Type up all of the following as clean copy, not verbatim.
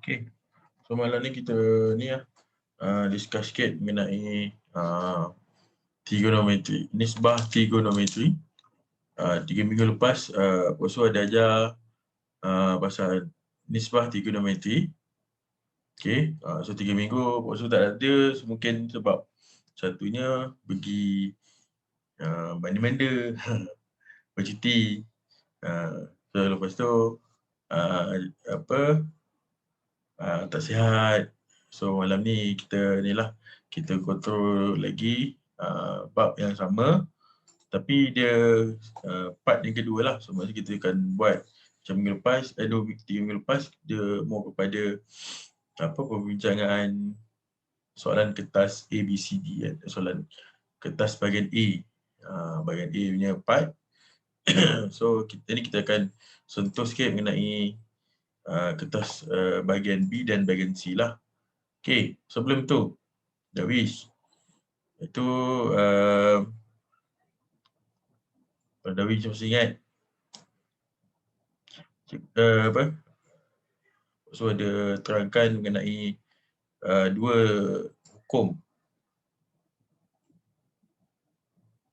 Okay. So malam ni kita ni discuss sikit mengenai trigonometry, nisbah trigonometry. 3 minggu lepas Puan Su ada ajar pasal nisbah trigonometry. Okay, so 3 minggu Puan Su tak ada, mungkin sebab satunya pergi mana-mana bercuti. So lepas tu tak sihat. So malam ni kita kontrol lagi bab yang sama, tapi dia part yang kedua lah. So maksudnya kita akan buat macam minggu lepas, 3 minggu lepas, dia more kepada perbincangan soalan kertas A, B, C, D kan. Soalan kertas bahagian A, bahagian A punya part. So kita akan sentuh sikit mengenai kertas bahagian B dan bahagian C lah. Okay, sebelum tu, Darwish. Itu Darwish masih ingat so ada terangkan mengenai dua hukum.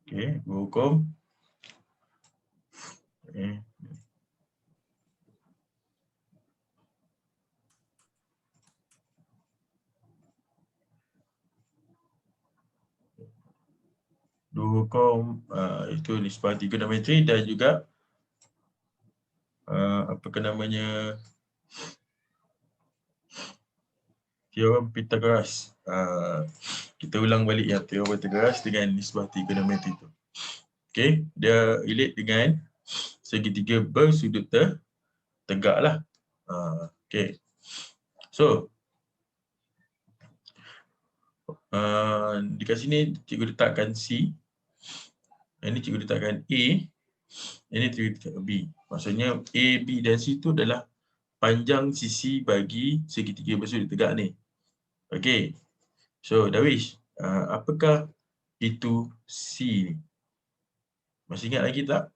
Okay, dua hukum. Okay. Dua hukum itu nisbah trigonometri dan juga teorem Pythagoras. Kita ulang balik yang teorem Pythagoras dengan nisbah trigonometri itu. Okay, dia relate dengan segitiga bersudut tegak lah. Okay, so dekat sini cikgu letakkan C, ini cikgu letakkan A, ini cikgu letakkan B. Maksudnya A, B dan C itu adalah panjang sisi bagi segitiga bersudut tegak ni. Okay, so Darwish, apakah itu C ni? Masih ingat lagi tak?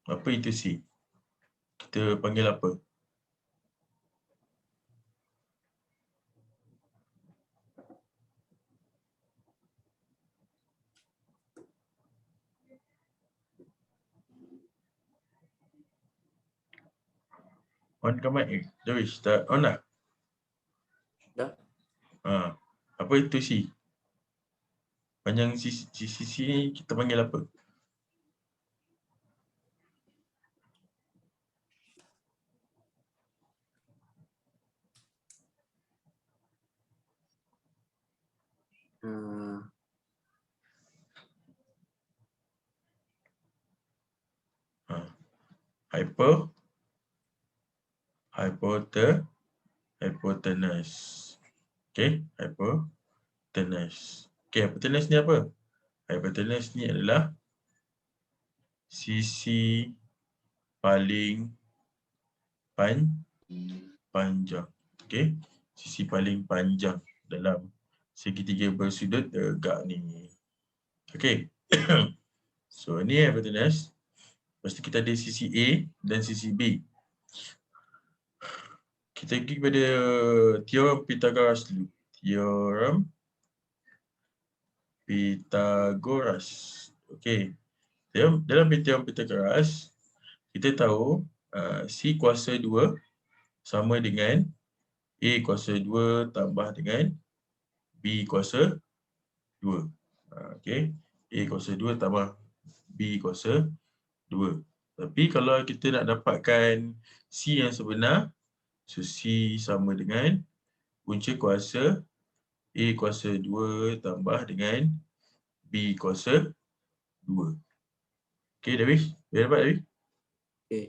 Apa itu C? Kita panggil apa? On ke mic? Darwish, start on lah. Dah. Apa itu C? Panjang sisi ni kita panggil apa? Hypotenuse. Okay, hypotenuse. Okay, hypotenuse ni apa? Hypotenuse ni adalah sisi paling panjang. Okay, sisi paling panjang dalam segitiga bersudut tegak ni. Okay, so ni hypotenuse. Lepas tu kita ada sisi A dan sisi B. Kita pergi kepada teorem Pythagoras dulu. Teorem Pythagoras. Okey. Dalam teorem Pythagoras, kita tahu C kuasa 2 sama dengan A kuasa 2 tambah dengan B kuasa 2. Okey. A kuasa 2 tambah B kuasa 2. Tapi kalau kita nak dapatkan C yang sebenar, so C sama dengan punca kuasa A kuasa 2 tambah dengan B kuasa 2. Okey, Darwish? Boleh dapat, Darwish? Okey.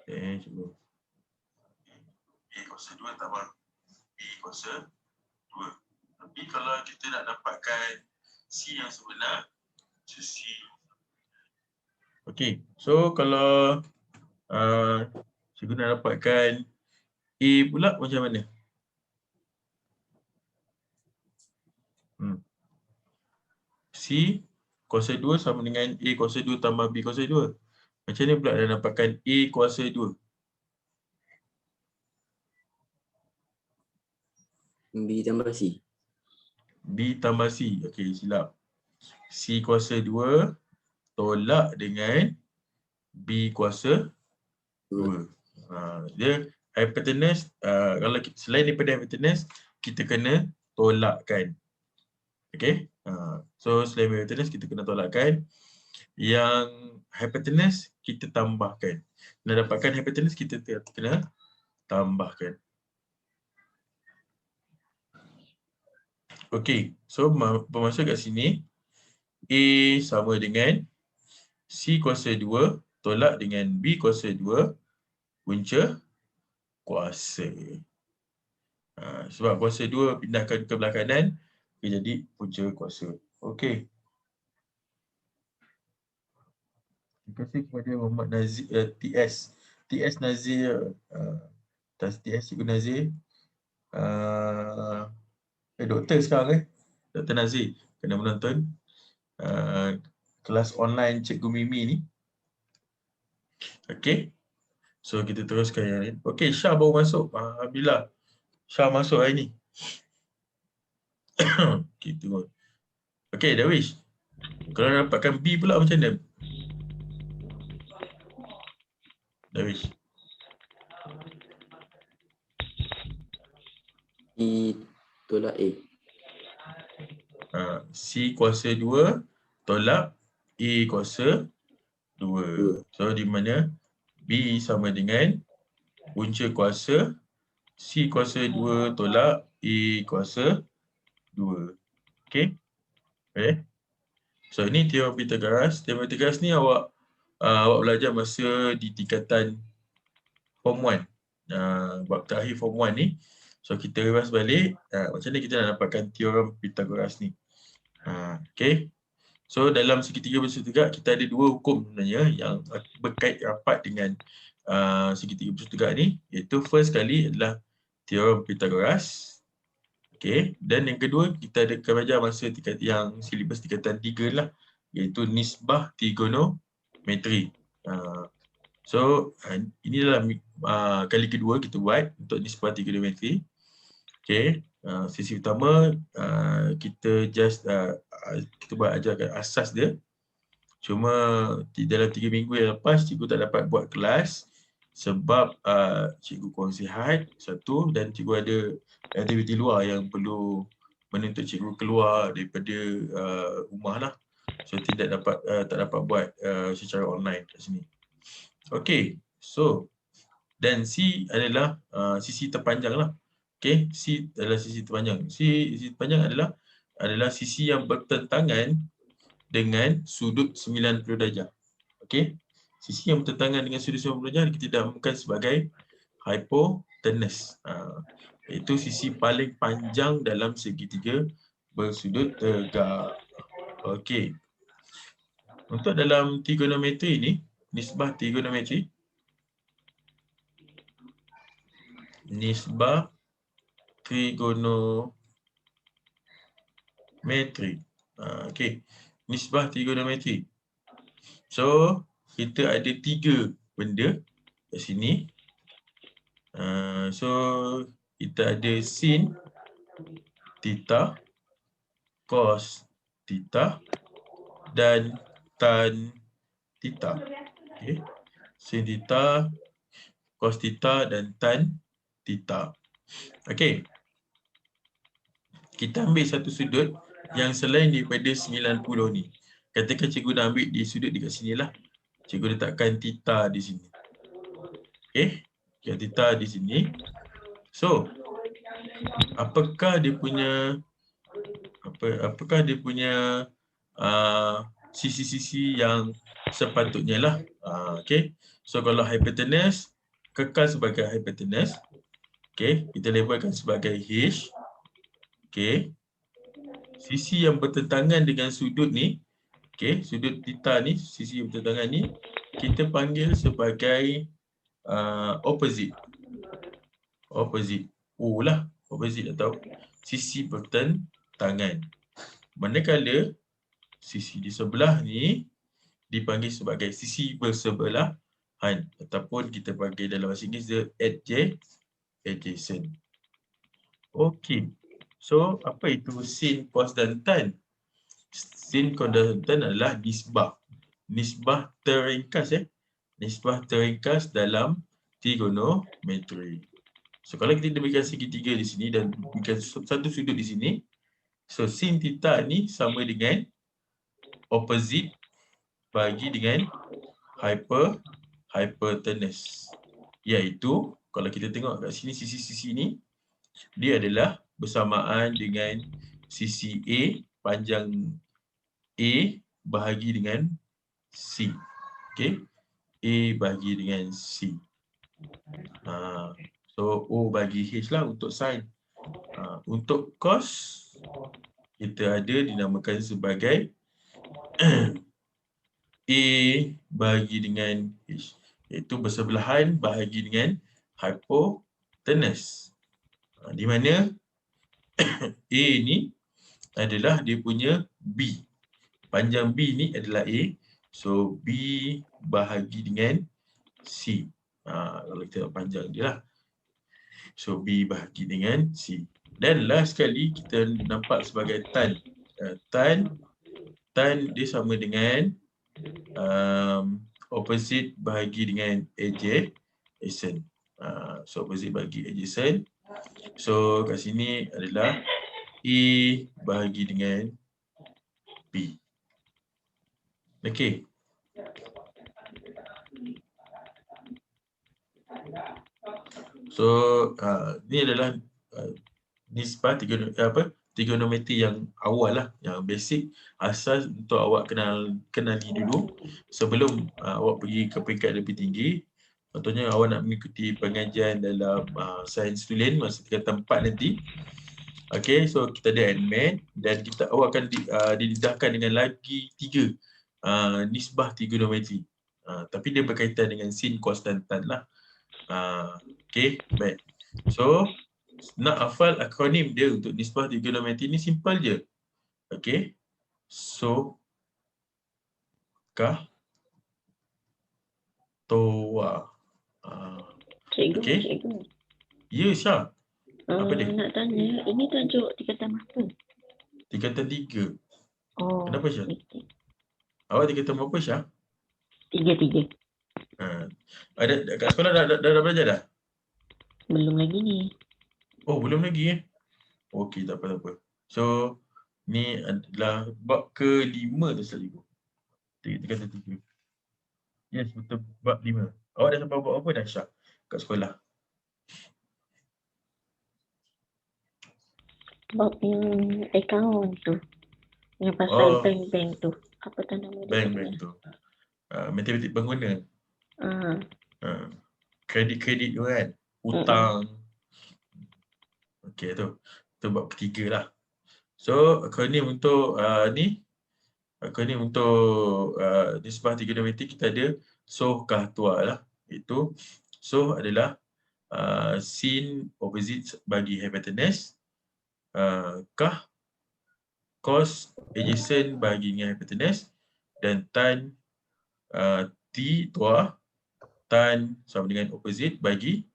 Okey, cuba. A kuasa 2 tambah B kuasa 2. Tapi kalau kita nak dapatkan C yang sebenar, so C. Okey, so kalau cikgu nak dapatkan A pula macam mana? C kuasa 2 sama dengan A kuasa 2 tambah B kuasa 2. Macam ni pula dah dapatkan A kuasa 2. B tambah C. B tambah C. Okey, silap. C kuasa 2 tolak dengan B kuasa 2. Dia hypotenuse, kalau selain daripada hypotenuse, kita kena tolakkan. Okey. So selain hypotenuse kita kena tolakkan. Yang hypotenuse kita tambahkan. Nak dapatkan hypotenuse kita kena tambahkan. Okey. So bermaksud kat sini A sama dengan C kuasa 2 tolak dengan B kuasa 2 punca kuasa. Sebab kuasa 2 pindahkan ke belah kanan, dia jadi punca kuasa. Okey. Terima kasih kepada Muhammad Nazir, TS Nazir, TS Cikgu Nazir. Doktor sekarang Dr. Nazir kena menonton kelas online Cikgu Mimi ni. Okey. So kita teruskan yang lain. Okey, Syah baru masuk. Alhamdulillah. Syah masuk hari ni. Okey, tengok. Okey, Darwish. Kalau dapatkan B pula macam mana? Darwish. B tolak A. C kuasa 2 tolak A kuasa 2. So di mana B sama dengan punca kuasa C kuasa 2 tolak A kuasa 2. Okey? Okay. So ini teorem Pythagoras. Teorem Pythagoras ni awak belajar masa di tingkatan form 1. Bab terakhir form 1 ni. So kita revise balik macam mana kita nak dapatkan teorem Pythagoras ni. Okay. So dalam segitiga bersudut tegak kita ada dua hukum sebenarnya yang berkait rapat dengan segitiga bersudut tegak ni, iaitu first kali adalah teorem Pythagoras. Okay. Dan yang kedua kita ada belajar masa yang silibus tingkatan 3 lah, iaitu nisbah trigonometri. So ini adalah kali kedua kita buat untuk nisbah trigonometri. Okay. Sesi pertama kita kita buat ajarkan asas dia. Cuma dalam 3 minggu yang lepas cikgu tak dapat buat kelas sebab cikgu kurang sihat satu, dan cikgu ada aktiviti luar yang perlu menuntut cikgu keluar daripada rumah lah. So tak dapat buat secara online kat sini. Okay. So dan C adalah sisi terpanjang lah. Okay, C adalah sisi terpanjang. Sisi terpanjang adalah sisi yang bertentangan dengan sudut 90 darjah. Okay, sisi yang bertentangan dengan sudut 90 darjah kita namakan sebagai hypotenuse. Itu sisi paling panjang dalam segitiga bersudut tegak. Okay. Untuk dalam trigonometri ni, nisbah trigonometri, okay. Nisbah trigonometri. So, kita ada 3 benda kat sini. So, kita ada sin theta, cos theta dan tan theta. Okay. Sin theta, cos theta dan tan theta. Okey. Kita ambil satu sudut yang selain daripada 90 ni. Katakan cikgu dah ambil di sudut dekat sini lah. Cikgu letakkan theta di sini. Okey. Theta di sini. So, apakah dia punya sisi-sisi yang sepatutnya lah. Okey. So, kalau hypotenuse kekal sebagai hypotenuse. Okey, kita labelkan sebagai H. Okey. Sisi yang bertentangan dengan sudut ni, okey, sudut theta ni, sisi yang bertentangan ni kita panggil sebagai opposite. Opposite. Opposite atau sisi bertentangan. Manakala sisi di sebelah ni dipanggil sebagai sisi bersebelahan ataupun kita panggil dalam bahasa Inggeris dia adjacent. Okey. So apa itu sin, cos dan tan? Sin, cos dan tan adalah nisbah. Nisbah terringkas Nisbah terringkas dalam trigonometri. So kalau kita berikan segitiga di sini dan berikan satu sudut di sini, so sin theta ni sama dengan opposite bagi dengan hypotenuse. Iaitu kalau kita tengok kat sini sisi-sisi ni dia adalah bersamaan dengan sisi A, panjang A bahagi dengan C. Okey. A bahagi dengan C. So O bagi H lah untuk sin. Untuk cos kita ada dinamakan sebagai A bahagi dengan H, iaitu bersebelahan bahagi dengan hypotenuse. Di mana A ni adalah dia punya B. Panjang B ni adalah A. So B bahagi dengan C. Kalau kita panjang dia lah. So B bahagi dengan C. Dan last sekali kita nampak sebagai tan. Tan dia sama dengan opposite bahagi dengan adjacent. So opposite bagi adjacent. So kat sini adalah A bahagi dengan B. Okey. So ni adalah nisbah trigonometri yang awal lah, yang basic, asas untuk awak kenali dulu sebelum awak pergi ke peringkat lebih tinggi. Contohnya awak nak mengikuti pengajian dalam sains tulen masa tingkatan 4 nanti. Okey, so kita ada admin dan awak akan didedahkan dengan lagi 3 nisbah trigonometri. Tapi dia berkaitan dengan sin, cos dan tan lah. Okey, baik. So nak hafal akronim dia untuk nisbah trigonometri ni simple je. Okey. So kah toa. Okey. Cikgu. Ya, Syah. Apa dia? Nak tanya, ini tajuk tingkatan apa? Tingkatan 3. Oh. Kenapa, Syah? Okay. Awak tingkatan berapa, Syah? 3. Ada kat sekolah dah belajar dah? Belum lagi ni. Oh, belum lagi Okey, tak apa. So, ni adalah bab ke-5 tu sahaja. Tingkatan 3. Yes, betul, bab 5. Awak dah sampai bab apa dah, Syah? Kat sekolah? Bab yang account tu. Yang pasal bank tu. Apa tu nama dia? Bank tu. Matematik pengguna. Kredit tu kan. Hutang. Okey, tu. Tu bab ketiga lah. So, akronim untuk akronim untuk nisbah trigonometri kita ada soh kah tua lah. Iaitu soh adalah sin opposite bagi hypotenuse, kah cos adjacent bagi dengan hypotenuse, dan tan t tua tan sama dengan opposite bagi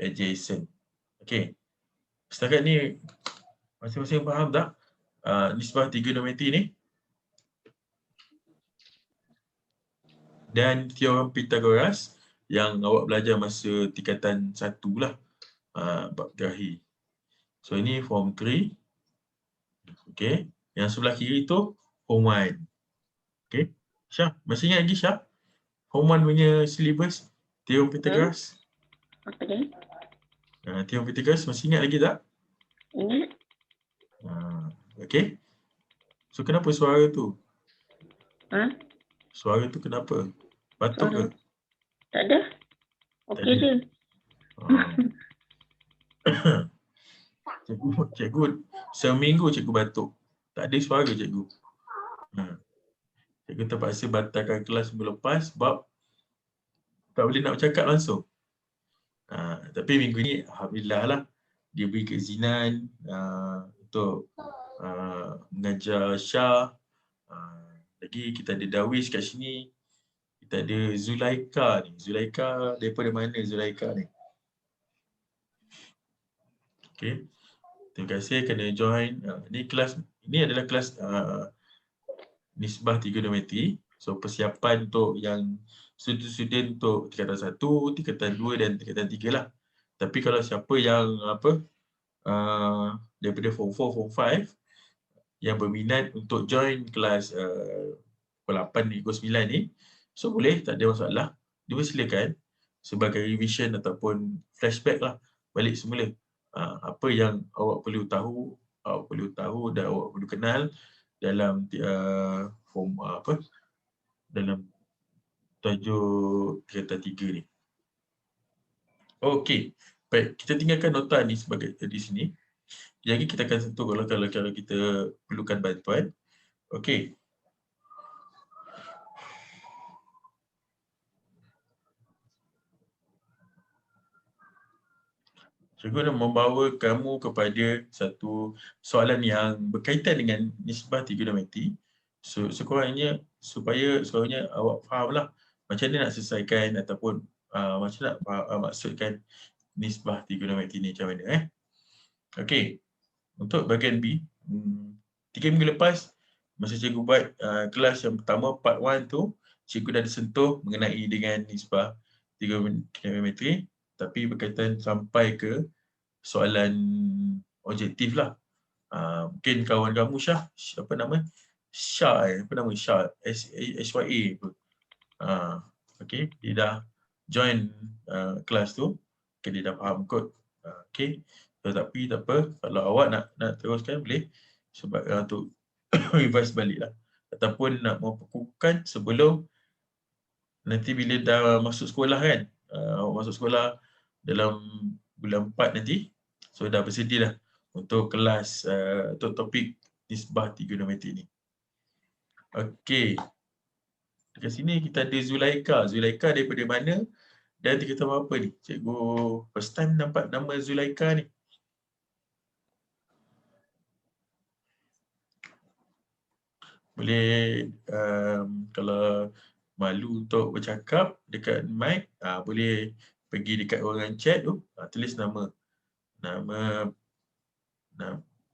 adjacent. Okey. Setakat ni masing-masing faham tak nisbah trigonometri ni? Dan teorem Pythagoras yang awak belajar masa tingkatan 1 lah, bab terakhir. So ini form 3. Okey. Yang sebelah kiri tu form 1. Okey. Syah, masih ingat lagi Syah? Form 1 punya syllabus teorem Pythagoras? Apa dia? Teorem Pythagoras masih ingat lagi tak? Ingat. Okey. So kenapa suara tu? Suara tu kenapa? Batuk ke? Tak ada. Okey je. Cikgu seminggu cikgu batuk. Tak ada suara cikgu. Cikgu terpaksa batalkan kelas minggu lepas sebab tak boleh nak bercakap langsung. Tapi minggu ni alhamdulillah lah dia beri keizinan untuk mengajar Syah Lagi kita ada Darwish kat sini. Kita ada Zulaika ni. Zulaika daripada mana Zulaika ni? Okay. Terima kasih kerana join. Ini adalah kelas nisbah trigonometri. So persiapan untuk yang student untuk tingkatan 1, tingkatan 2 dan tingkatan 3 lah. Tapi kalau siapa yang daripada form 4, form 5 yang berminat untuk join kelas pukul 8 ni, pukul 9 ni, so boleh, tak ada masalah. Dipersilakan sebagai revision ataupun flashback lah balik semula. Apa yang awak perlu tahu dan awak perlu kenal dalam form dalam tajuk tingkatan 3 ni. Okey, baik, kita tinggalkan nota ni sebagai di sini. Jadi kita akan sentuh kalau kita perlukan bantuan. Okey. Cikgu nak membawa kamu kepada satu soalan yang berkaitan dengan nisbah trigonometri. So, sekurangnya awak fahamlah macam mana nak selesaikan ataupun macam nak maksudkan nisbah trigonometri ni macam mana. Okey. Untuk bahagian B, 3 minggu lepas masa cikgu buat kelas yang pertama part 1 tu, cikgu dah disentuh mengenai dengan nisbah trigonometri, tapi berkaitan sampai ke soalan objektif lah. Mungkin kawan kamu Syah, apa nama? Syah, SYA. Okey, dia dah join kelas tu. Okay, dia dah faham kot. Okey. Tapi tak apa, kalau awak nak teruskan boleh sebab untuk revise balik lah. Ataupun nak memperkukuhkan sebelum nanti bila dah masuk sekolah kan. Awak masuk sekolah dalam bulan 4 nanti. So dah bersedia dah untuk kelas, untuk topik nisbah trigonometri ni. Okey. Dekat sini kita ada Zulaika. Zulaika daripada mana? Dan kita tahu apa ni? Cikgu first time nampak nama Zulaika ni. Boleh kalau malu untuk bercakap dekat mic, boleh pergi dekat ruangan chat tu, tulis nama.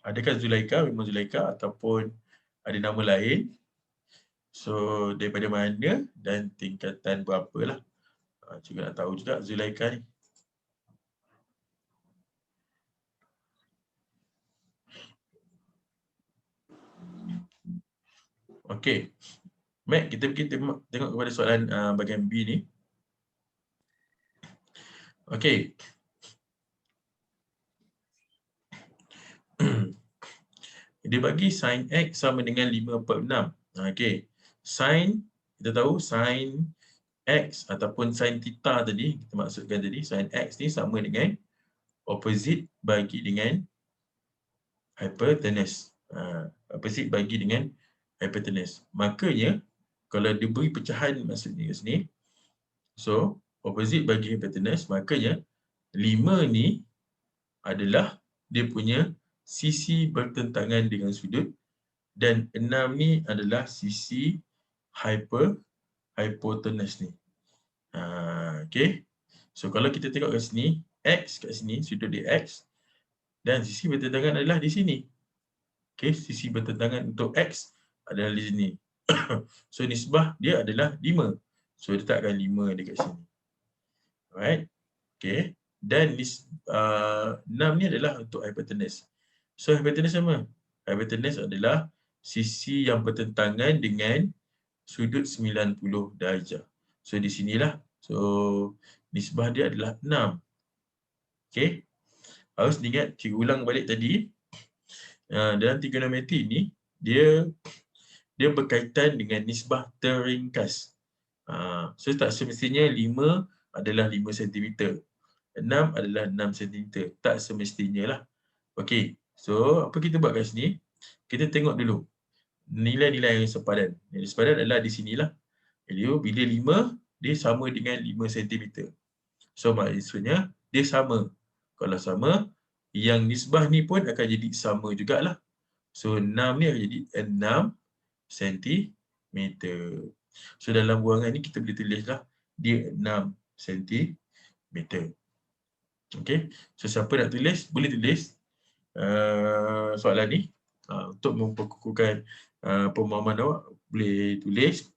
Adakah Zulaika memang Zulaika ataupun ada nama lain. So daripada mana dan tingkatan berapa lah. Cikgu nak tahu juga Zulaika ni. Okey. Mac, kita pergi tengok kepada soalan bahagian B ni. Okey. Dia bagi sin X sama dengan 5/6. Okey. Sin, kita tahu sin X ataupun sin theta tadi, kita maksudkan tadi, sin X ni sama dengan opposite bagi dengan hypotenuse. Opposite bagi dengan hypotenuse. Makanya, kalau diberi pecahan maksudnya kat sini, so opposite bagi hypotenuse, makanya 5 ni adalah dia punya sisi bertentangan dengan sudut dan 6 ni adalah sisi hypotenuse ni. Okey. So kalau kita tengok kat sini, X kat sini, sudut dia X dan sisi bertentangan adalah di sini. Okey, sisi bertentangan untuk X adalah di sini. So nisbah dia adalah 5. So letakkan 5 dekat sini. Alright. Okey. Dan 6 ni adalah untuk hypotenuse. So hypotenuse sama. Hypotenuse adalah sisi yang bertentangan dengan sudut 90 darjah. So di sinilah. So nisbah dia adalah 6. Okey. Harus diingat, cikgu ulang balik tadi. Dalam trigonometri ni, dia berkaitan dengan nisbah terringkas. So tak semestinya 5 adalah 5 cm. 6 adalah 6 cm. Tak semestinya lah. Okey. So apa kita buat kat sini? Kita tengok dulu nilai-nilai yang sepadan. Nilai sepadan adalah di sinilah. Jadi bila 5, dia sama dengan 5 cm. So maksudnya dia sama. Kalau sama, yang nisbah ni pun akan jadi sama jugalah. So 6 ni akan jadi 6 cm. So dalam buangan ni kita boleh tulislah dia 6 cm. Okay. So siapa nak tulis, boleh tulis soalan ni untuk memperkukuhkan pemahaman awak. Boleh tulis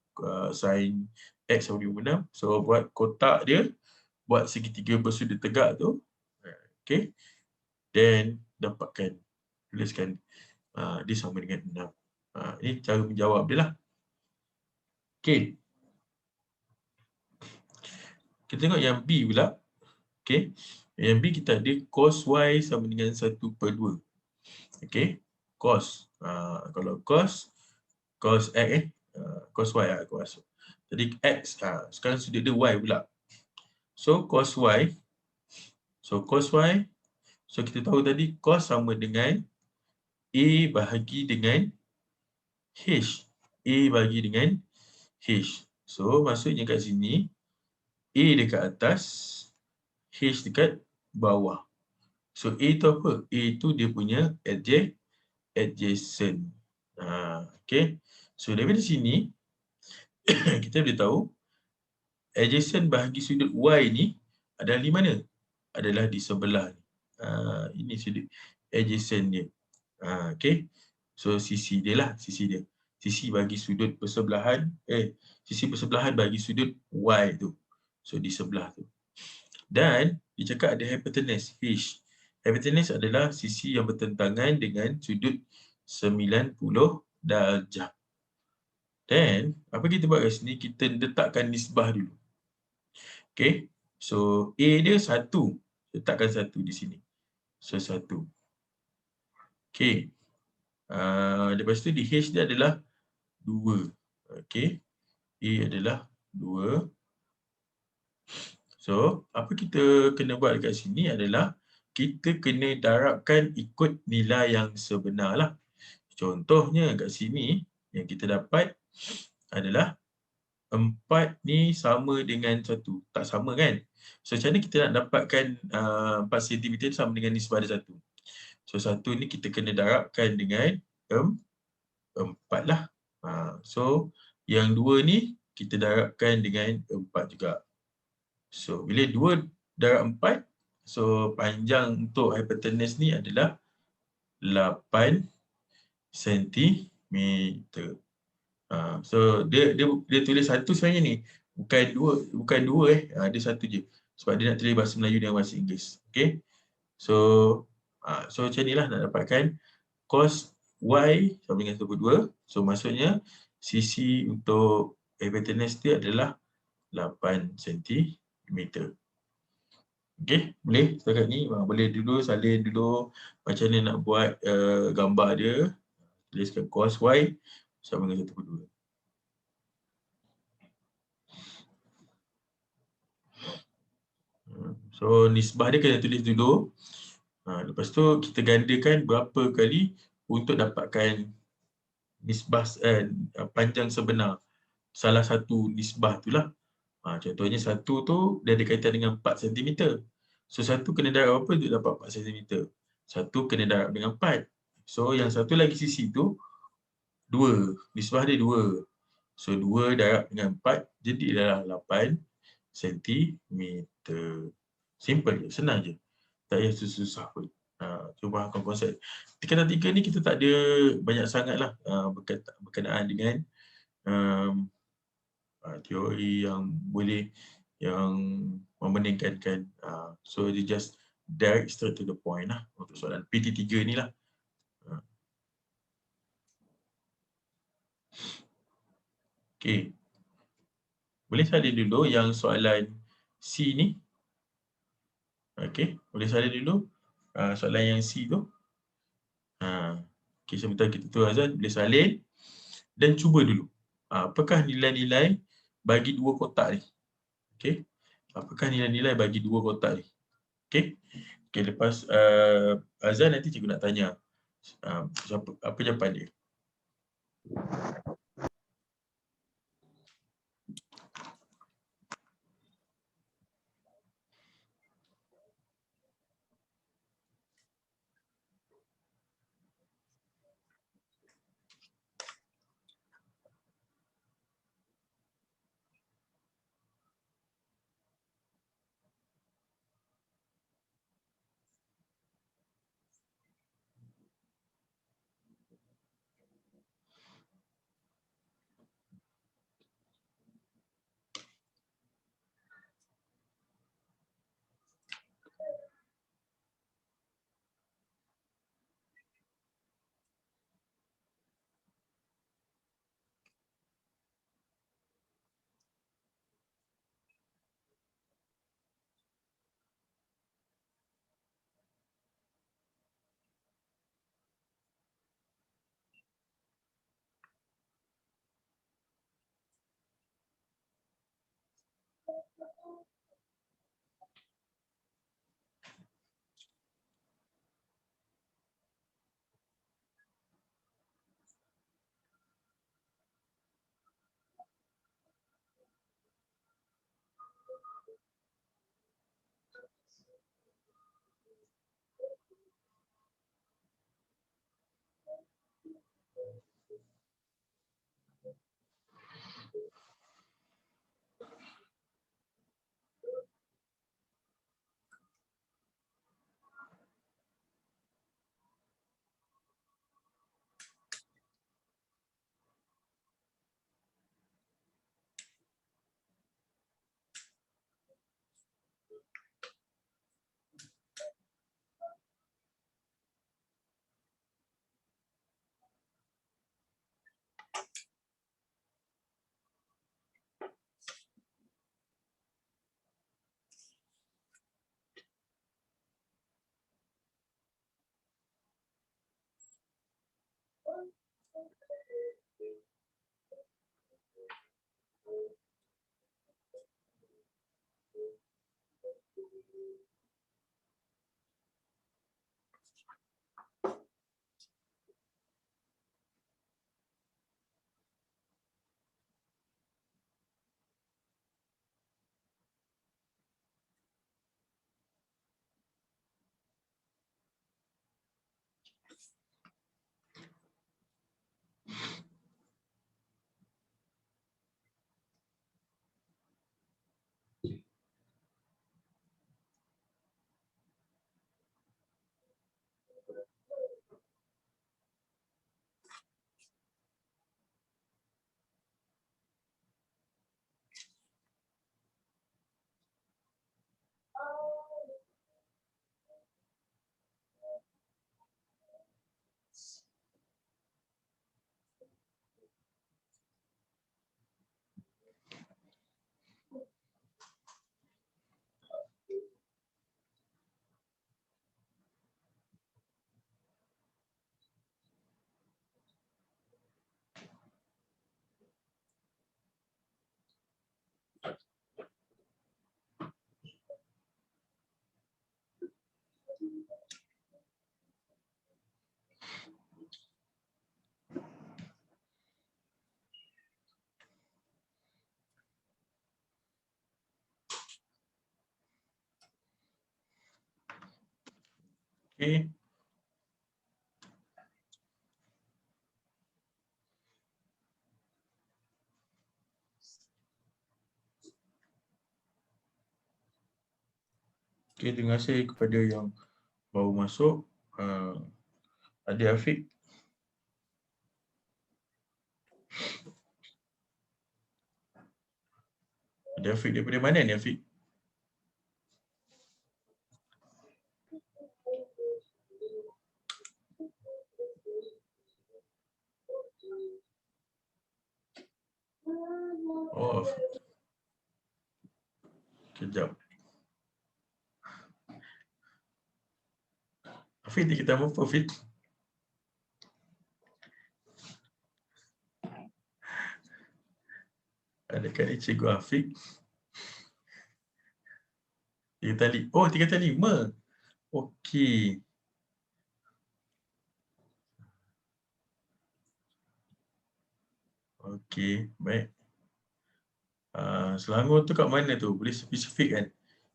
sin X sama 56. So buat kotak dia, buat segitiga bersudut tegak tu. Okay. Then dapatkan, tuliskan dia sama dengan 6. Ini cara menjawab dia lah. Okay. Kita tengok yang B pula. Okay. Yang B kita ada cos Y sama dengan 1/2. Okay. Cos. Kalau cos X cos Y cos. Jadi X. Sekarang sudut dia Y pula. So cos Y. So kita tahu tadi cos sama dengan A bahagi dengan H. A bahagi dengan H. So maksudnya kat sini A dekat atas, H dekat bawah. So A tu apa? A tu dia punya adjacent. Okay. So daripada sini kita boleh tahu adjacent bahagi sudut Y ni adalah di mana? Adalah di sebelah ni. Ini sudut adjacent dia. Okay. So sisi dia lah, sisi dia. Sisi bagi sudut persebelahan, sisi persebelahan bagi sudut Y tu. So di sebelah tu. Dan dia cakap ada hypotenuse H. Hypotenuse adalah sisi yang bertentangan dengan sudut 90 darjah. Dan apa kita buat kat sini, kita letakkan nisbah dulu. Okay. So A dia 1. Letakkan 1 di sini. So 1. Okay. Lepas tu di H dia adalah 2. Okay. A adalah 2. So, apa kita kena buat dekat sini adalah kita kena darabkan ikut nilai yang sebenar lah. Contohnya kat sini yang kita dapat adalah 4 ni sama dengan 1. Tak sama kan? So, macam mana kita nak dapatkan 4 cm sama dengan nisbah dia 1? So, 1 ni kita kena darabkan dengan 4 lah. So, yang 2 ni kita darabkan dengan 4 juga. So, bila 2 darab 4, so panjang untuk hypotenuse ni adalah 8 cm. So, dia tulis 1 sebenarnya ni. Bukan 2 dia 1 je. Sebab dia nak tulis bahasa Melayu dengan bahasa Inggeris. Okay. So macam ni lah nak dapatkan cos Y sama dengan 1/2. So, maksudnya sisi untuk hypotenuse dia adalah 8 cm. Okay, boleh setakat ni. Boleh dulu salin dulu macam mana nak buat gambar dia. Tuliskan cos Y sama dengan 1/2. So nisbah dia kena tulis dulu. Lepas tu kita gandakan berapa kali untuk dapatkan nisbah panjang sebenar. Salah satu nisbah tu lah. Contohnya 1 tu dia ada kaitan dengan 4 cm. So 1 kena darab berapa untuk dapat 4 cm? 1 kena darab dengan 4. So yang satu lagi sisi tu 2. Nisbah dia 2. So 2 darab dengan 4 jadi adalah 8 cm. Simple je, senang je. Tak payah susah pun. Cuba fahamkan konsep. Tingkatan 3 ni kita tak ada banyak sangat lah berkenaan dengan teori yang boleh yang memeningkatkan. So dia just direct straight to the point lah untuk soalan PT3 ni lah. Okay. Boleh salin dulu yang soalan C ni. Okay. Boleh salin dulu soalan yang C tu. Okay, sebentar kita tu Azan. Boleh salin dan cuba dulu. Apakah nilai-nilai bagi dua kotak ni? Okay. Apakah nilai-nilai bagi dua kotak ni? Okay. Okay, lepas Azan nanti cikgu nak tanya apa jawapan dia. Okay. Okay, terima kasih kepada yang baru masuk. Ada Afiq. Ada Afiq daripada mana ni Afiq? Oh, kejap. Afiq ni kita apa Afiq? Adakah ni Cikgu Afiq? 3 Oh, 3/5. Okey. Okey, baik. Selangor tu kat mana tu? Boleh spesifik kan?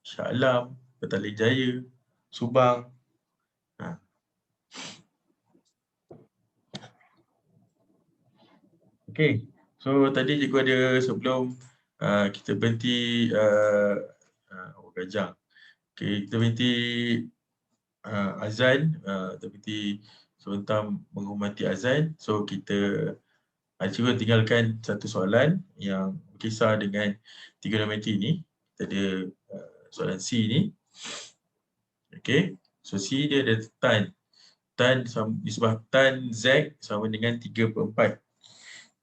Shah Alam, Petaling Jaya, Subang. Okey. So tadi cikgu ada sebelum kita berhenti orang Gajang. Okey, kita berhenti azan, kita berhenti sebentar menghormati azan. So kita cikgu tinggalkan satu soalan yang berkisar dengan trigonometri ni. Kita ada soalan C ni. Okey. So C dia ada tan. Tan nisbah tan Z sama dengan 3/4.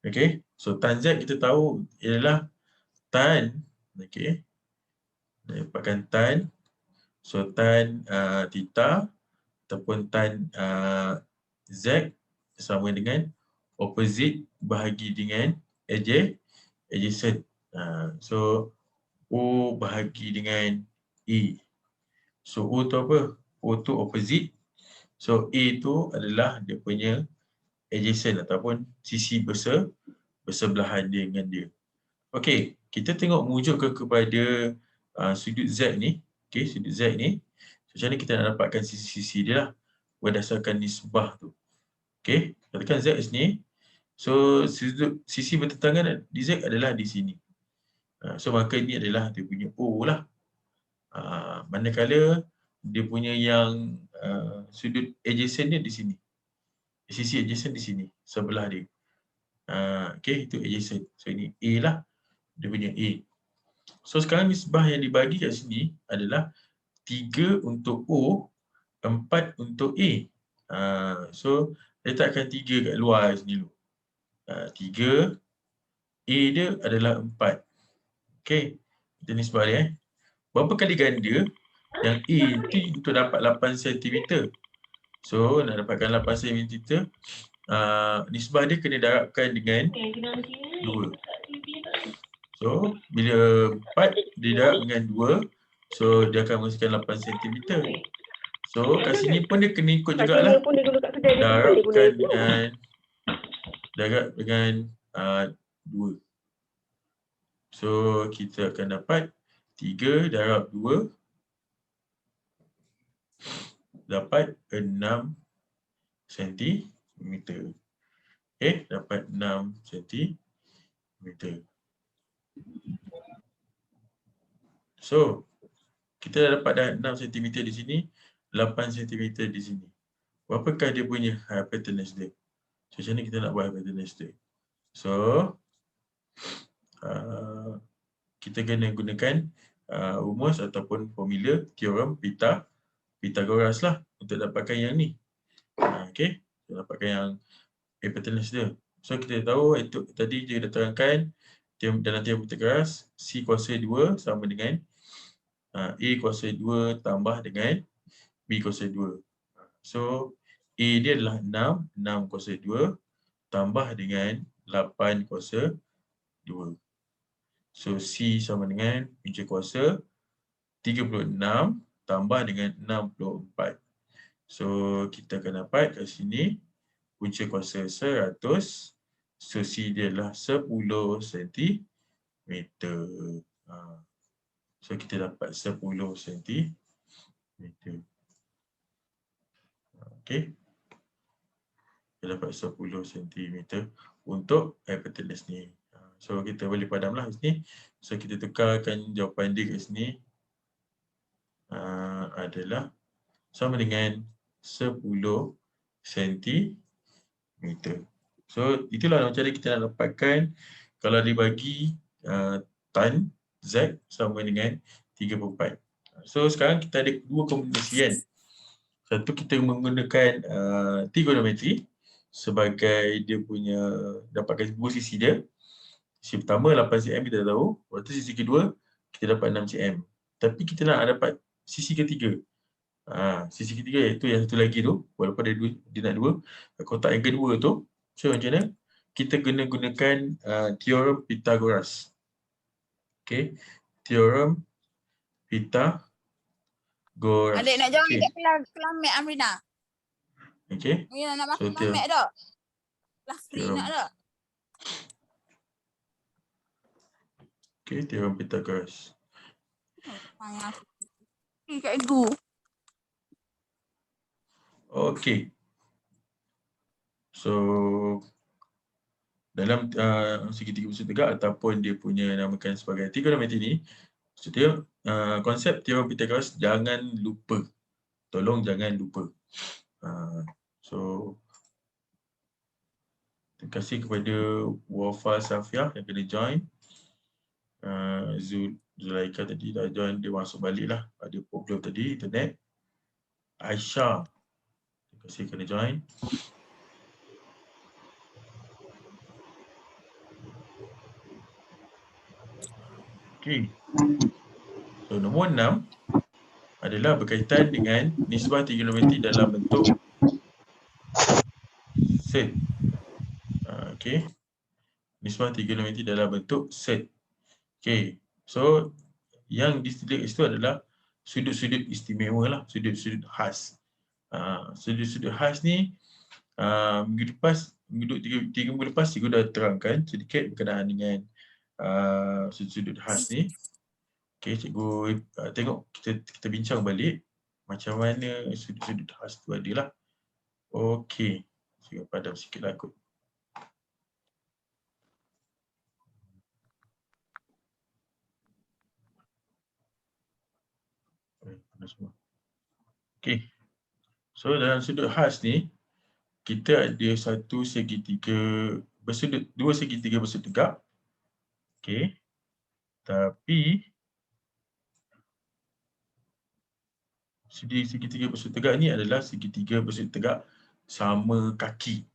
Okey. So tan Z kita tahu ialah tan, okey. Dapatkan tan. So tan theta ataupun tan Z sama dengan opposite bahagi dengan adjacent. So O bahagi dengan A. So O tu apa? O tu opposite. So A tu adalah dia punya adjacent ataupun sisi bersebelahan dengan dia. Okey, kita tengok merujuk kepada sudut Z ni. Okey, sudut Z ni. So, macam mana kita nak dapatkan sisi-sisi dia lah berdasarkan nisbah tu. Okey, katakan Z ni. So sisi bertentangan di Z adalah di sini. So maka ini adalah dia punya O lah. Manakala dia punya yang sudut adjacent dia di sini. Sisi adjacent di sini, sebelah dia. Okey, itu adjacent. So ini A lah. Dia punya A. So sekarang nisbah yang dibagi kat sini adalah 3 untuk O, 4 untuk A. So letakkan 3 kat luar sini dulu. 3, A dia adalah 4. Okey, kita nisbah dia. Berapa kali ganda yang A tu untuk dapat 8 cm. So nak dapatkan 8 cm, nisbah dia kena darabkan dengan 2. So bila 4 didarab dengan 2, so dia akan menghasilkan 8 cm. So kat sini pun dia kena ikut jugalah. Darab dengan 2. So kita akan dapat 3 darab 2 dapat 6 cm. Okay, dapat 6 cm. So kita dah dapat dah 6 cm di sini, 8 cm di sini. Berapakah dia punya hypotenuse dia? So macam mana kita nak buat hypotenuse dia? So kita kena gunakan rumus ataupun formula teorem Pythagoras lah untuk dapatkan yang ni. Okey, kita dapatkan yang hypotenuse dia. So kita tahu itu tadi dia dah terangkan dalam teorem Pythagoras, C kuasa 2 sama dengan A kuasa 2 tambah dengan B kuasa 2. So A dia adalah 6 kuasa 2 tambah dengan 8 kuasa 2. So C sama dengan punca kuasa 36 tambah dengan 64. So kita akan dapat kat sini punca kuasa 100. So C dia adalah 10 cm. So kita dapat 10 cm. Okey. Kita dapat 10 cm untuk hypotenuse ni. So kita boleh padamlah kat sini. So kita tukarkan jawapan dia kat sini adalah sama dengan 10 cm. So itulah cara kita nak dapatkan kalau dibagi tan Z sama dengan 3/4. So sekarang kita ada dua kombinasi kan. Satu kita menggunakan trigonometri sebagai dia punya dapatkan dua sisi dia. Sisi pertama 8 cm kita dah tahu. Lepas tu sisi kedua kita dapat 6 cm. Tapi kita nak dapat sisi ketiga. Sisi ketiga iaitu yang satu lagi tu, walaupun dia nak dua, kotak yang kedua tu. So macam mana? Kita kena gunakan teorem Pythagoras. Okey, teorem Pythagoras. Adik nak jawab dekat kelas Mek Amrina. Okey. Ya nak masuk kelas Mek dah. Kelas free Teorem. nak dah. Okey, teorem Pythagoras. Kat Egu. Okey. So dalam segitiga bersudut tegak ataupun dia punya namakan sebagai trigonometri ni, maksudnya konsep teorem Pythagoras jangan lupa. Tolong jangan lupa. So terima kasih kepada Wafa Safiah yang kena join. Zulaika tadi dah join, dia masuk balik lah. Ada problem tadi internet. Aisyah, terima kasih kena join. Okey. So nombor 6 adalah berkaitan dengan nisbah trigonometri dalam bentuk set. Okey. Nisbah trigonometri dalam bentuk set. Okey. So yang distillate itu adalah sudut-sudut istimewa lah, sudut-sudut khas. Sudut-sudut khas ni minggu minggu lepas cikgu dah terangkan sedikit berkenaan dengan sudut-sudut khas ni. Okey, cikgu tengok kita bincang balik macam mana sudut-sudut khas tu adalah. Okey, cikgu padam sikitlah kot. Okey. So dalam sudut khas ni kita ada satu segitiga bersudut, dua segitiga bersudut tegak. Okey. Tapi segitiga bersudut tegak ni adalah segitiga bersudut tegak sama kaki.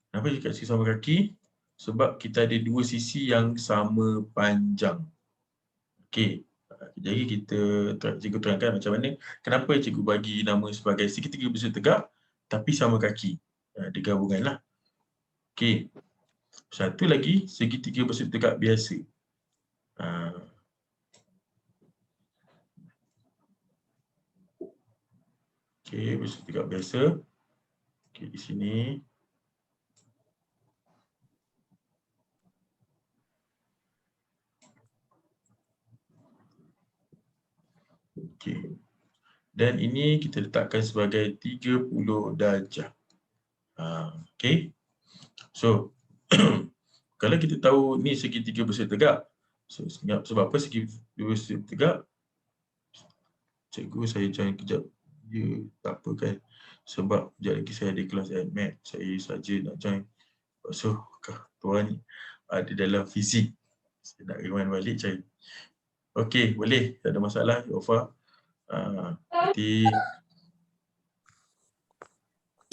Kenapa cakap sama kaki? Sebab kita ada dua sisi yang sama panjang. Okey. Jadi cikgu terangkan macam mana, kenapa cikgu bagi nama sebagai segitiga bersudut tegak tapi sama kaki. Dia gabungan lah. Okey. Satu lagi segitiga bersudut tegak biasa. Okey, bersudut tegak biasa. Okey, di sini. Okey. Dan ini kita letakkan sebagai 30 darjah. Okey. So, kalau kita tahu ni segitiga bersudut tegak, so, sebab apa segitiga bersudut tegak? Cikgu saya join kejap. Ya, tak apa kan. Sebab sekejap lagi saya ada kelas AdMed. Saya saja nak join. So, tuan ada dalam fizik. Saya nak rewind balik cari. Okey, boleh. Tak ada masalah, Yofa. Nanti.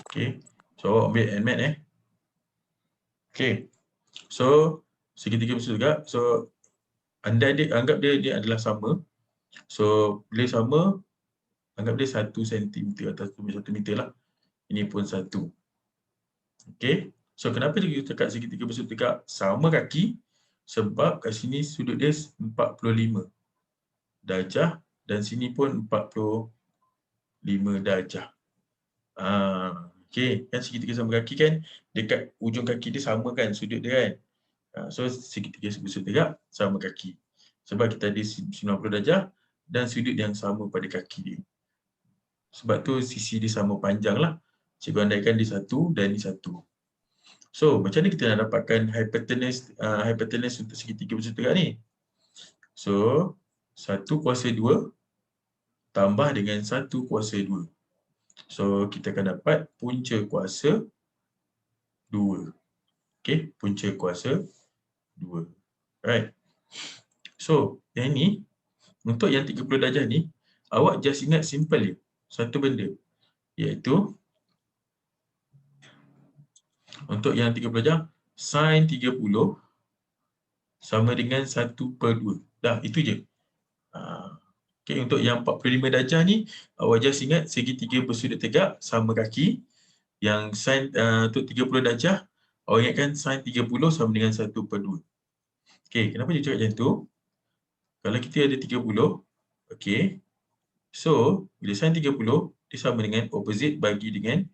Okey. So, ambil AdMed Okey. So, segitiga bersudut tegak. So, anda anggap dia adalah sama. So, bila sama, anggap dia 1 cm atau 1 meter lah. Ini pun 1. Okey. So, kenapa dia cakap segitiga bersudut tegak sama kaki? Sebab kat sini sudut dia 45 darjah dan sini pun 45 darjah. Okey, kan segitiga sama kaki kan, dekat ujung kaki dia sama kan sudut dia kan. So, segitiga bersudut tegak sama kaki. Sebab kita ada 90 darjah dan sudut yang sama pada kaki dia. Sebab tu sisi dia sama panjang lah. Cikgu andaikan dia 1 dan ni 1. So, macam mana kita nak dapatkan hypotenuse untuk segitiga bersudut tegak ni? So, 1/2 tambah dengan 1/2. So, kita akan dapat punca kuasa 2. Okey, punca kuasa 2. Alright. So, yang ni, untuk yang 30 darjah ni, awak just ingat simple je. Satu benda. Iaitu, untuk yang 30 darjah, sin 30 sama dengan 1/2. Dah, itu je. Okay, untuk yang 45 darjah ni, awak just ingat segitiga bersudut tegak sama kaki. Yang sin untuk 30 darjah, awak ingatkan sin 30 sama dengan 1/2. Okay, kenapa dia cakap macam tu? Kalau kita ada 30, okay. So, bila sin 30, dia sama dengan opposite bagi dengan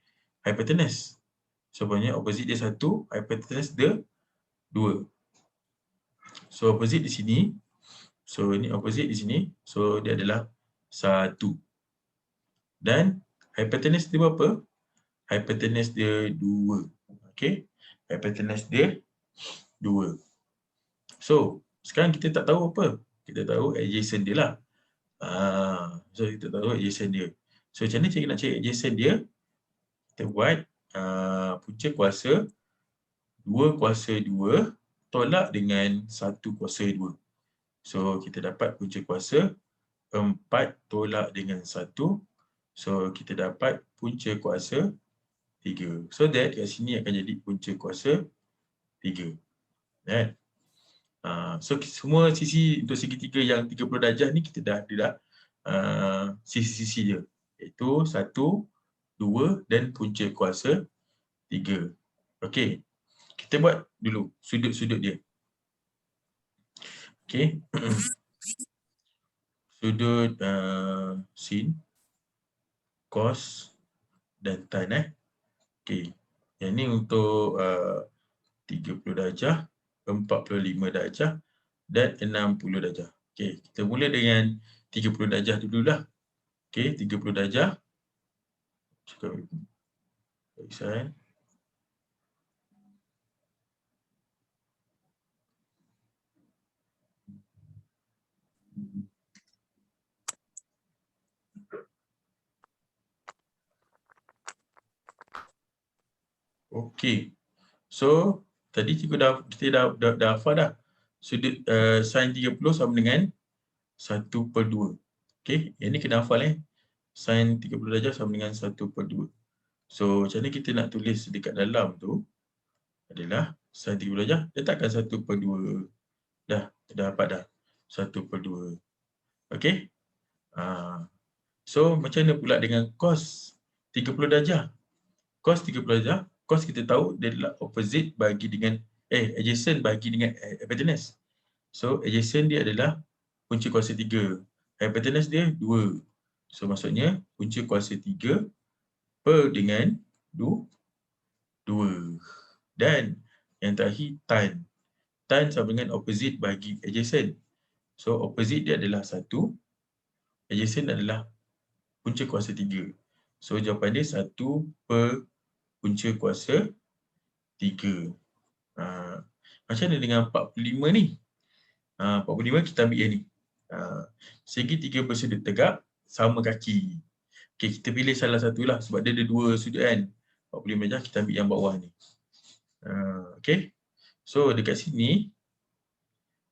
hypotenuse. So, banyak opposite dia 1, hypotenuse dia 2. So, opposite di sini. So, ini opposite di sini. So, dia adalah 1. Dan hypotenuse dia berapa? Hypotenuse dia 2. Okay. Hypotenuse dia 2. So, sekarang kita tak tahu apa. Kita tahu adjacent dia lah. So, kita tahu adjacent dia. So, macam mana cara nak cari adjacent dia? Kita buat punca kuasa 2/2 tolak dengan 1/2. So, kita dapat punca kuasa 4 tolak dengan 1. So, kita dapat punca kuasa 3. So, that kat sini akan jadi punca kuasa 3. Right? So, semua sisi untuk segitiga yang 30 darjah ni kita dah sisi-sisi dia. Iaitu 1, 2 dan punca kuasa 3. Okey. Kita buat dulu sudut-sudut dia. Okey. sudut sin, cos dan tan. Okey. Yang ni untuk 30 darjah, 45 darjah dan 60 darjah. Okey, kita mula dengan 30 darjah dululah. Okey, 30 darjah. Cakap saya. Okey. So, tadi kita dah hafal dah. Sudut sin 30 sama dengan 1/2. Okey, yang ni kena hafal Sin 30 darjah sama dengan 1/2. So, macam mana kita nak tulis dekat dalam tu adalah sin 30 darjah, letakkan 1/2. Dah dapat dah. 1/2. Okey? So, macam mana pula dengan cos 30 darjah? Cos 30 darjah, cos kita tahu dia adalah opposite bagi dengan adjacent bagi dengan hypotenuse. So, adjacent dia adalah punca kuasa 3. Hypotenuse dia 2. So, maksudnya punca kuasa 3 per dengan 2. Dan yang terakhir tan. Tan sama dengan opposite bagi adjacent. So, opposite dia adalah 1. Adjacent adalah punca kuasa 3. So, jawapan dia 1 per punca kuasa 3. Macam mana dengan 45 ni? 45 kita ambil yang ni. Segi 3 bersudut tegak, sama kaki. Okay, kita pilih salah satulah sebab dia ada 2 sudut kan. 45 darjah, kita ambil yang bawah ni. Okay. So, dekat sini,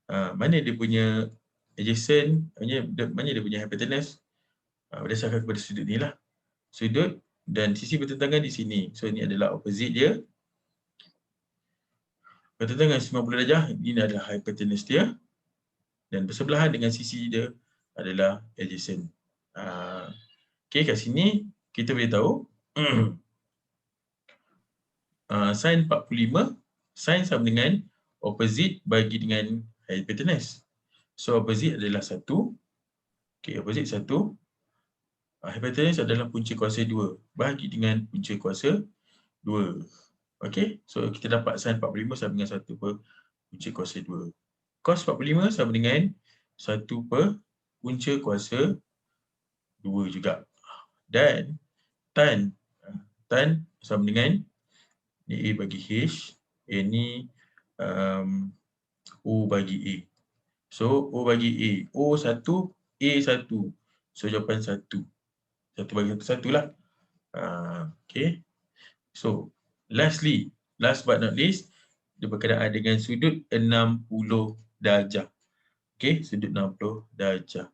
mana dia punya adjacent, mana dia punya hypotenuse, berdasarkan kepada sudut ni lah. Sudut dan sisi bertentangan di sini. So, ini adalah opposite dia. Bertentangan 90 darjah, ini adalah hypotenuse dia. Dan bersebelahan dengan sisi dia adalah adjacent. Okay, kat sini kita boleh tahu sin 45, sin sama dengan opposite bagi dengan hypotenuse. So, opposite adalah 1. Okay, opposite 1. Hypotenuse adalah punca kuasa 2 bagi dengan punca kuasa 2. Okay, so kita dapat sin 45 sama dengan 1 per punca kuasa 2. Cos 45 sama dengan 1 per punca kuasa 2 juga. Dan tan sama dengan ni A bagi H, ni O bagi A. So, O bagi A. O 1, A 1. So, jawapan 1. 1 bagi 1 lah. Okay. So, last but not least, dia berkenaan dengan sudut 60 darjah. Okay, sudut 60 darjah.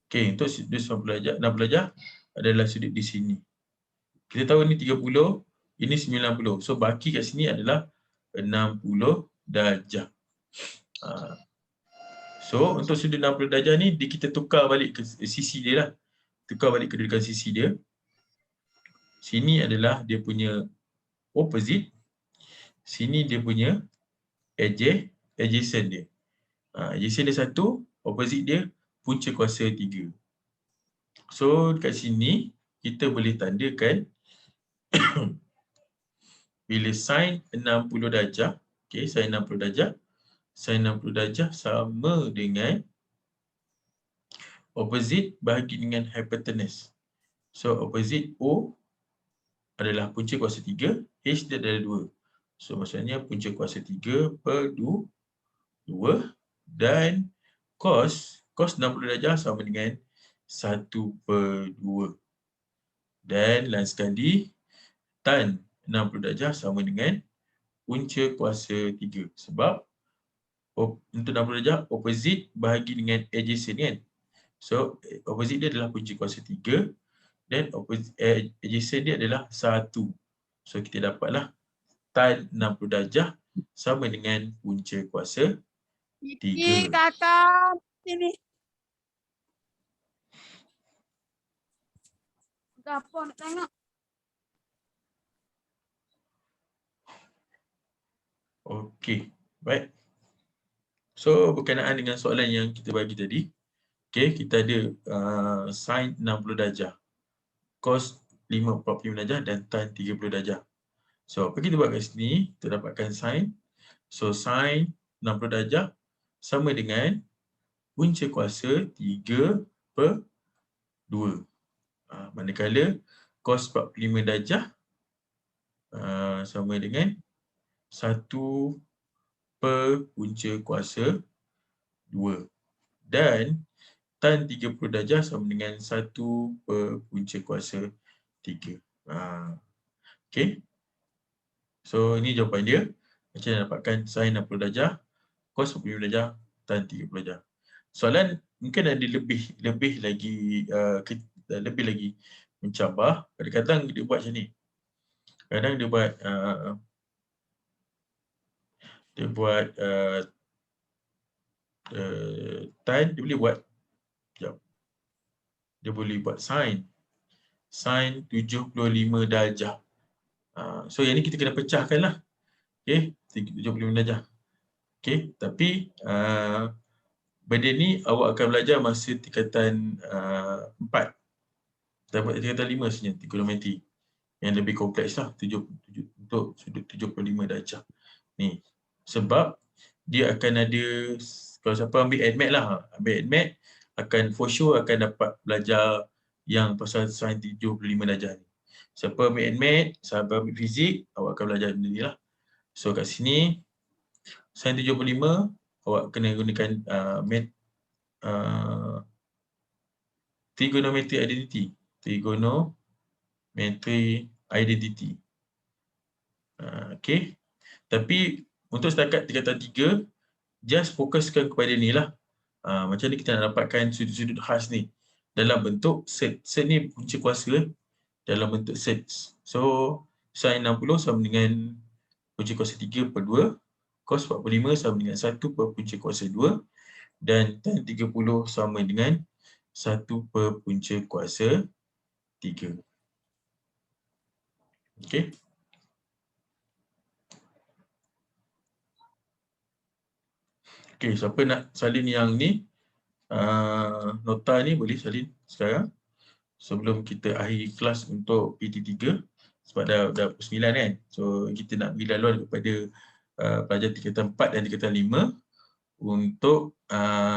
Okay, untuk sudut 60 darjah adalah sudut di sini. Kita tahu ni 30, ini 90. So, baki kat sini adalah 60 darjah. So, untuk sudut 60 darjah ni, kita tukar balik ke sisi dia lah. Tukar balik kedudukan sisi dia. Sini adalah dia punya opposite. Sini dia punya adjacent dia. Adjacent dia 1, opposite dia punca kuasa 3. So, dekat sini, kita boleh tandakan bila sin 60 darjah, okay, sin 60 darjah, sin 60 darjah sama dengan opposite bahagi dengan hypotenuse. So, opposite O adalah punca kuasa 3, H dia adalah 2. So, maksudnya punca kuasa 3 per 2 dan cos 60 darjah sama dengan 1 per 2. Dan last sekali, tan 60 darjah sama dengan punca kuasa 3. Sebab untuk 60 darjah, opposite bahagi dengan adjacent kan. So, opposite dia adalah punca kuasa 3 dan adjacent dia adalah 1. So, kita dapatlah tan 60 darjah sama dengan punca kuasa 3. Kakak, sini. Apa nak tengok? Okey, baik. So, berkenaan dengan soalan yang kita bagi tadi, Okay, kita ada sin 60 darjah, cos 45 darjah dan tan 30 darjah. So, apa kita buat kat sini? Kita dapatkan sin. So, sin 60 darjah sama dengan punca kuasa 3/2. Manakala cos 45 darjah sama dengan 1 per punca kuasa 2. Dan tan 30 darjah sama dengan 1 per punca kuasa 3. Okay. So, ini jawapan dia. Macam mana dapatkan sin 60 darjah, cos 45 darjah, tan 30 darjah. Soalan mungkin ada lebih lagi mencabar. Kadang-kadang dia buat macam ni. Kadang dia buat tan, dia boleh buat sin 75 darjah. So yang ni kita kena pecahkan lah. Okay, 75 darjah. Okay, tapi benda ni awak akan belajar masa tingkatan 4. Dapat tingkatan 5 sebenarnya, trigonometri. Yang lebih kompleks lah, untuk sudut 75 darjah. Ni, sebab dia akan ada, kalau siapa ambil ADMAT lah, ambil ADMAT, akan for sure akan dapat belajar yang pasal sin 75 darjah ni. Siapa ambil ADMAT, siapa ambil fizik, awak akan belajar benda ni lah. So kat sini, sin 75, awak kena gunakan trigonometry identity. Trigonometry identity. Okay. Tapi untuk setakat tingkatan 3, just fokuskan kepada ni lah. Macam ni kita nak dapatkan sudut-sudut khas ni. Dalam bentuk set. Set ni punca kuasa dalam bentuk set. So, sin 60 sama dengan punca kuasa 3/2. Cos 45 sama dengan 1 per punca kuasa 2. Dan tan 30 sama dengan 1 per punca kuasa 3. Okay. Okay, siapa nak salin yang ni, nota ni boleh salin sekarang. Sebelum kita akhir kelas untuk PT3. Sebab dah pukul 9 kan. So, kita nak bagi laluan kepada pelajar tingkatan 4 dan tingkatan 5. Untuk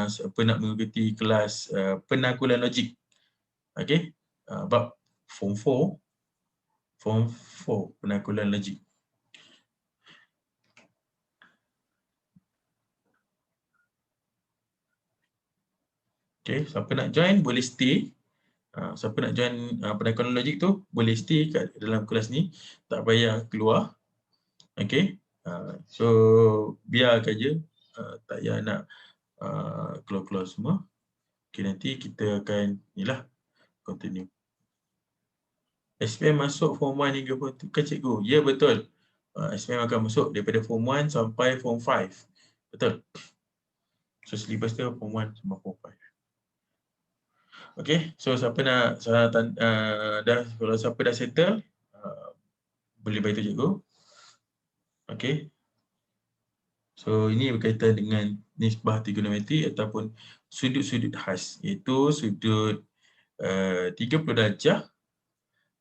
siapa nak mengikuti kelas penanggulan logik. Okay. Bab Form 4 penanggulan logik. Okay, siapa nak join boleh stay. Siapa nak join penanggulan logik tu boleh stay kat dalam kelas ni. Tak payah keluar. Okay. So, biarkan je. Tak payah nak keluar-keluar semua. Okay, nanti kita akan inilah continue. SPM masuk Form 1 hingga Form 2 kan cikgu? Ya, betul. SPM akan masuk daripada Form 1 sampai Form 5. Betul. So, syllabus dia Form 1 sampai Form 5. Okay, so siapa nak kalau siapa dah settle, boleh beritahu cikgu. Okay. So, ini berkaitan dengan nisbah trigonometri ataupun sudut-sudut khas. Iaitu sudut 30 darjah,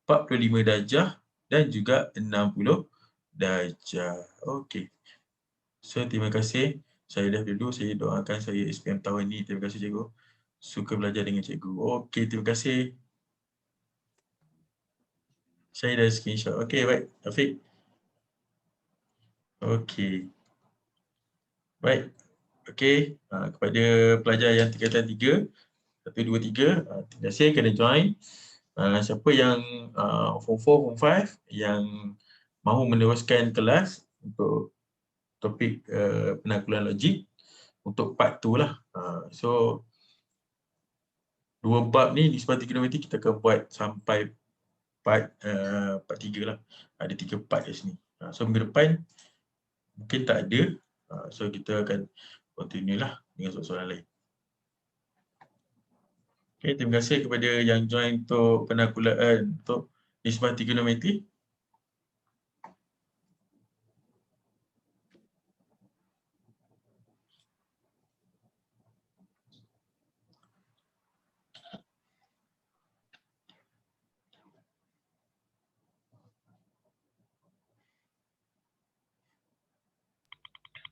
45 darjah dan juga 60 darjah. Okey. So, terima kasih. Saya dah dulu, saya doakan saya SPM tahun ini. Terima kasih cikgu. Suka belajar dengan cikgu. Okey, terima kasih. Saya dah screenshot. Okey, baik. Afiq. Okey. Baik. Okey. Kepada pelajar yang tingkatan 3, 1, 2, 3, terima kasih kena join. Siapa yang Form 4, Form 5 yang mahu meneruskan kelas untuk topik penanggulan logik untuk part 2 lah. So, 2 bab ni nisbah trigonometri kita akan buat sampai part 3 lah. Ada 3 part kat sini. So, minggu depan mungkin tak ada. So, kita akan continue lah dengan soalan-soalan lain. Okay, terima kasih kepada yang join untuk penanggulan untuk nisbah trigonometri.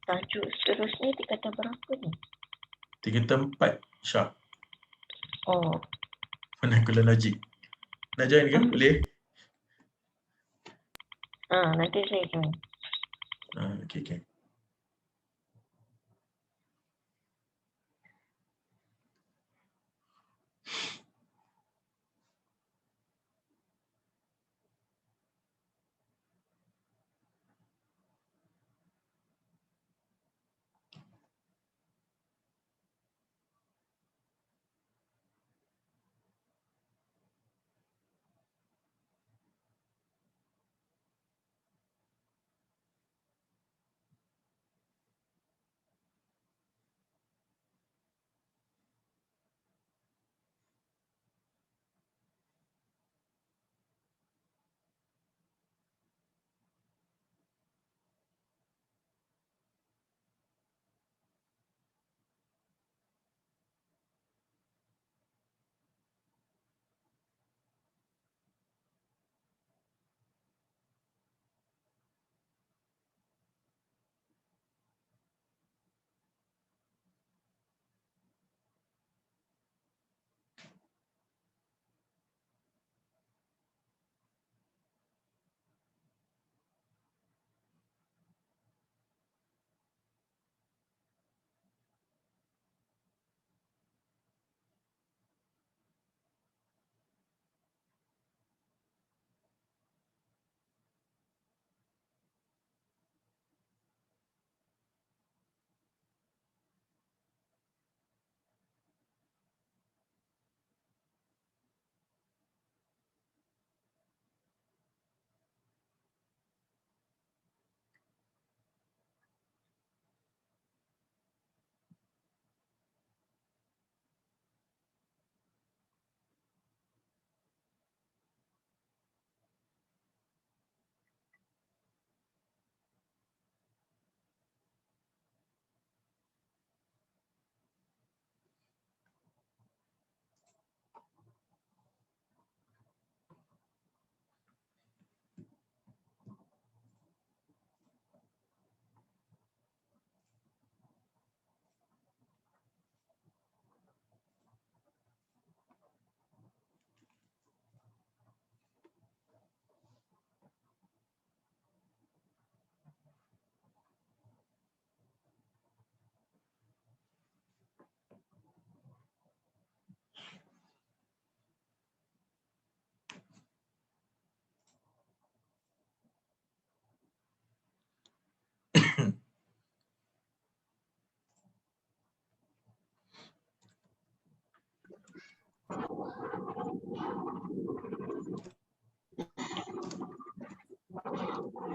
Tajuk seterusnya tingkatan berapa ni? Tingkatan 4, Syah. Oh, Vernacular Najib. Nak join ke? Boleh? nanti saya join. Okay.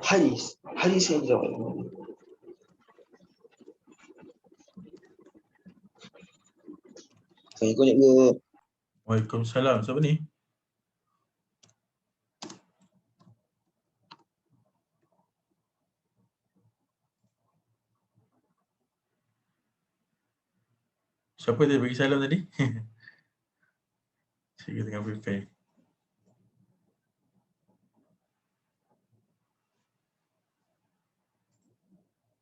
Hadis yang jawab. Assalamualaikum. Waalaikumsalam. Siapa ni? Siapa dia bagi salam tadi? Saya tengah prepare.